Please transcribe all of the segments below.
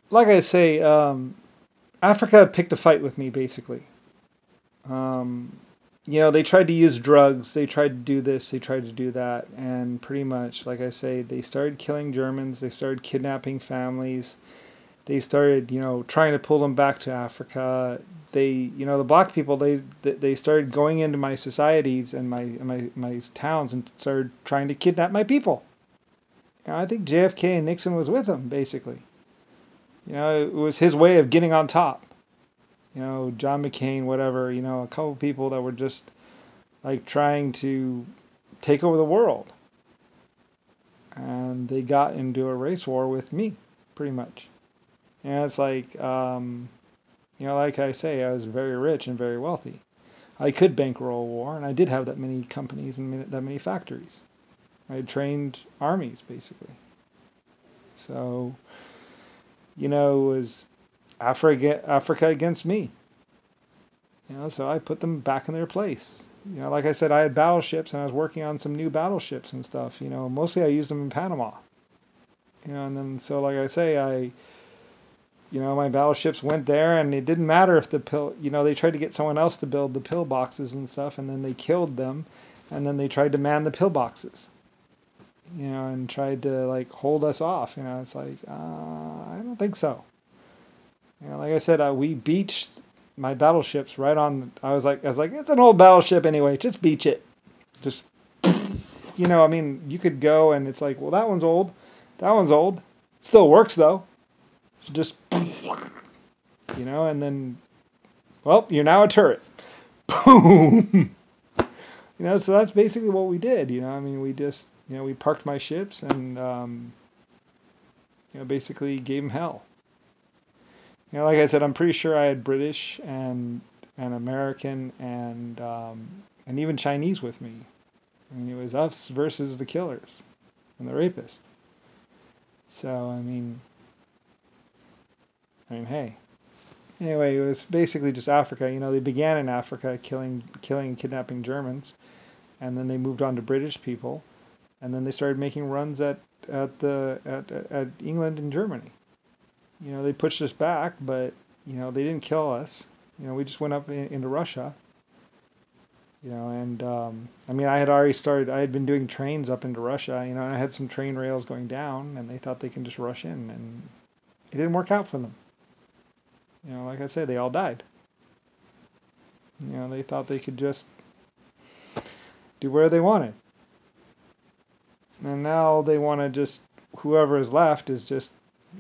like I say, Africa picked a fight with me basically. Um, they tried to use drugs, they tried to do this, they tried to do that, and pretty much, like I say, they started killing Germans, they started kidnapping families, they started, trying to pull them back to Africa. The black people, they started going into my societies and my towns and started trying to kidnap my people. I think JFK and Nixon was with them basically. It was his way of getting on top. John McCain, whatever. A couple people that were just like trying to take over the world, and they got into a race war with me, pretty much. It's like, like I say, I was very rich and very wealthy. I could bankroll a war, and I did have that many companies and that many factories. I had trained armies, basically. So, it was Africa against me. So I put them back in their place. Like I said, I had battleships, and I was working on some new battleships and stuff. Mostly I used them in Panama. And then so like I say, my battleships went there, and it didn't matter if they tried to get someone else to build the pillboxes and stuff, and then they killed them, and then they tried to man the pillboxes, and tried to like hold us off. It's like, I don't think so. Like I said, we beached my battleships right on. I was like, it's an old battleship anyway. Just beach it. Just, you could go and it's like, well, that one's old. That one's old. Still works though. Just, and then, well, you're now a turret. Boom. So that's basically what we did. We just, we parked my ships and, basically gave them hell. Like I said, I'm pretty sure I had British and American and even Chinese with me. It was us versus the killers and the rapist. So hey. Anyway, it was basically just Africa. They began in Africa, killing, kidnapping Germans, and then they moved on to British people, and then they started making runs at England and Germany. They pushed us back, but they didn't kill us. We just went up into Russia. And I had already started. I had been doing trains up into Russia. And I had some train rails going down, and they thought they can just rush in, and it didn't work out for them. Like I said, they all died. They thought they could just do whatever they wanted, and now they want to just whoever is left is just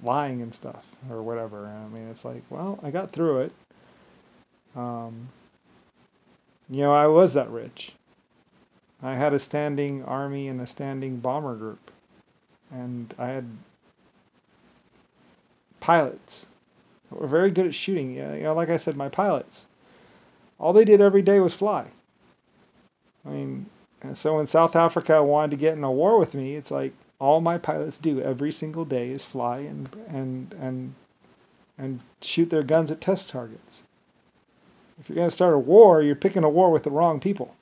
lying and stuff or whatever. It's like, well, I got through it. I was that rich. I had a standing army and a standing bomber group, and I had pilots that were very good at shooting. Like I said, my pilots, all they did every day was fly. And so when South Africa wanted to get in a war with me, it's like, all my pilots do every single day is fly and shoot their guns at test targets. If you're going to start a war, you're picking a war with the wrong people.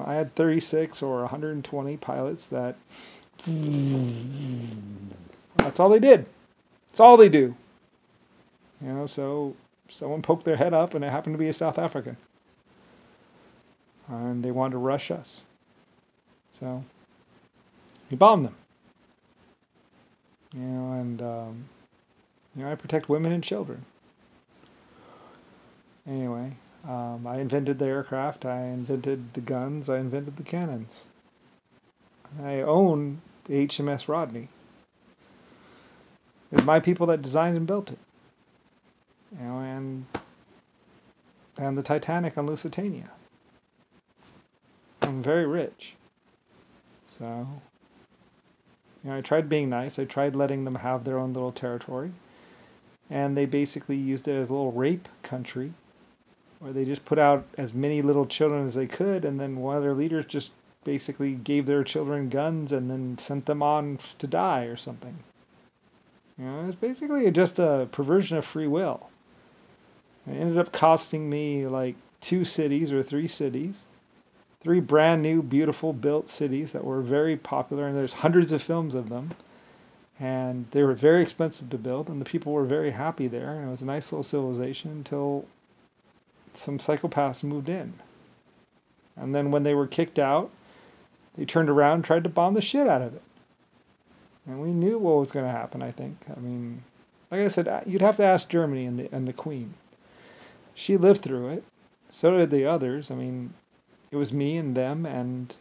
I had 36 or 120 pilots that that's all they did. That's all they do. So someone poked their head up and it happened to be a South African. And they wanted to rush us. So we bombed them. I protect women and children. Anyway, I invented the aircraft, I invented the guns, I invented the cannons. I own the HMS Rodney. It's my people that designed and built it. And the Titanic on Lusitania. I'm very rich. So, I tried being nice. I tried letting them have their own little territory. And they basically used it as a little rape country, where they just put out as many little children as they could, and then one of their leaders just basically gave their children guns and then sent them on to die or something. It's basically just a perversion of free will. It ended up costing me like 2 cities or 3 cities. 3 brand new, beautiful built cities that were very popular, and there's hundreds of films of them. And they were very expensive to build, and the people were very happy there, and it was a nice little civilization until some psychopaths moved in. And then when they were kicked out, they turned around and tried to bomb the shit out of it. And we knew what was going to happen, I think. I mean, like I said, you'd have to ask Germany and the Queen. She lived through it. So did the others. I mean, it was me and them and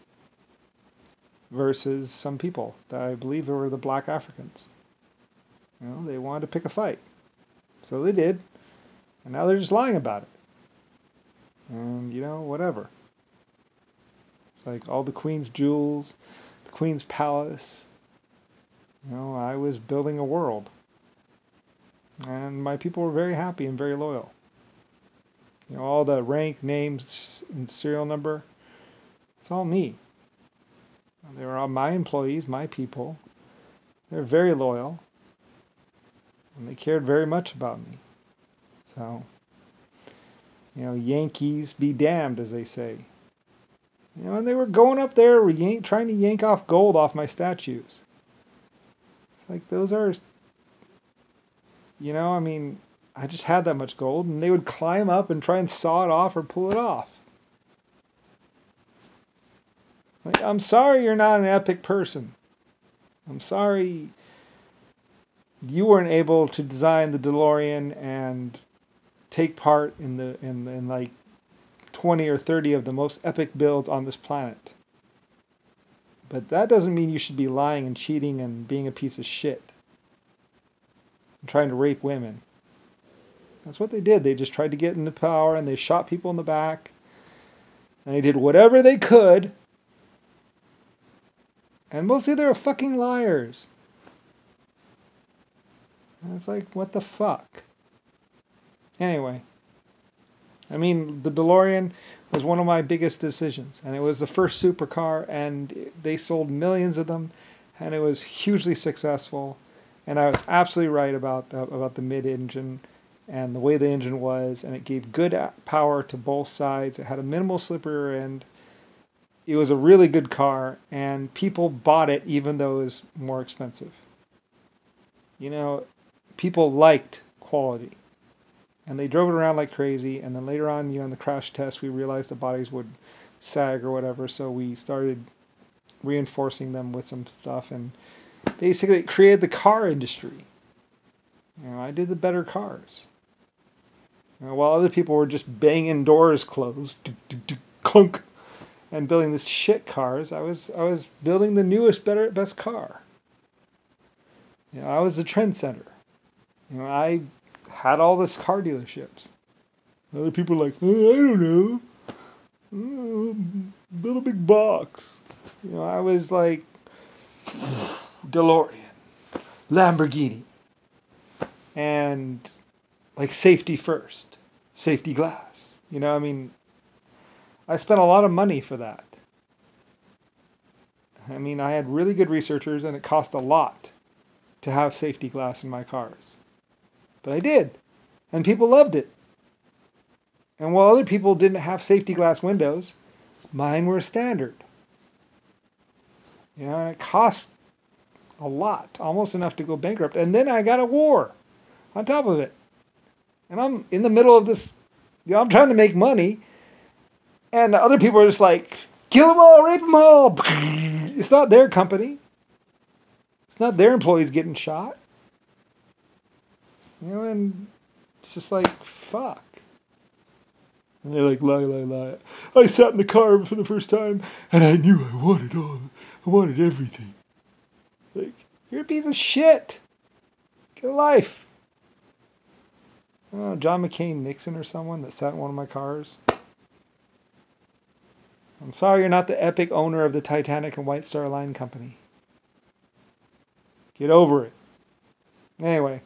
versus some people that I believe were the black Africans. You know, they wanted to pick a fight. So they did. And now they're just lying about it. And, you know, whatever. It's like all the Queen's jewels, the Queen's palace. You know, I was building a world. And my people were very happy and very loyal. You know, all the rank, names, and serial number, it's all me. They were all my employees, my people. They're very loyal. And they cared very much about me. So, you know, Yankees be damned, as they say. You know, and they were going up there, trying to yank off gold off my statues. It's like, those are, you know, I mean, I just had that much gold, and they would climb up and try and saw it off or pull it off. Like, I'm sorry you're not an epic person. I'm sorry you weren't able to design the DeLorean and take part in like 20 or 30 of the most epic builds on this planet. But that doesn't mean you should be lying and cheating and being a piece of shit. And trying to rape women. That's what they did. They just tried to get into power and they shot people in the back. And they did whatever they could. And mostly they were fucking liars. And it's like, what the fuck? Anyway. I mean, the DeLorean was one of my biggest decisions. And it was the first supercar. And they sold millions of them. And it was hugely successful. And I was absolutely right about the mid-engine. And the way the engine was. And it gave good power to both sides. It had a minimal slippery rear end. It was a really good car, and people bought it even though it was more expensive. You know, people liked quality. And they drove it around like crazy, and then later on, you know, in the crash test, we realized the bodies would sag or whatever, so we started reinforcing them with some stuff, and basically it created the car industry. You know, I did the better cars. You know, while other people were just banging doors closed, clunk, and building this shit cars, I was building the newest, best car. You know, I was the trendsetter. You know, I had all this car dealerships. Other people were like, oh, I don't know, build a big box. You know, I was like DeLorean, Lamborghini, and like safety first, safety glass. You know, I mean, I spent a lot of money for that. I mean, I had really good researchers, and it cost a lot to have safety glass in my cars. But I did, and people loved it. And while other people didn't have safety glass windows, mine were standard. You know, and it cost a lot, almost enough to go bankrupt. And then I got a war on top of it. And I'm in the middle of this, you know, I'm trying to make money. And other people are just like, kill them all, rape them all. It's not their company. It's not their employees getting shot. You know, and it's just like, fuck. And they're like, lie. I sat in the car for the first time, and I knew I wanted everything. Like, you're a piece of shit. Get a life. I don't know, John McCain Nixon or someone that sat in one of my cars. I'm sorry you're not the epic owner of the Titanic and White Star Line Company. Get over it. Anyway,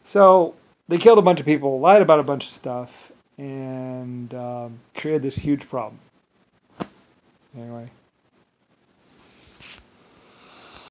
so they killed a bunch of people, lied about a bunch of stuff, and created this huge problem. Anyway.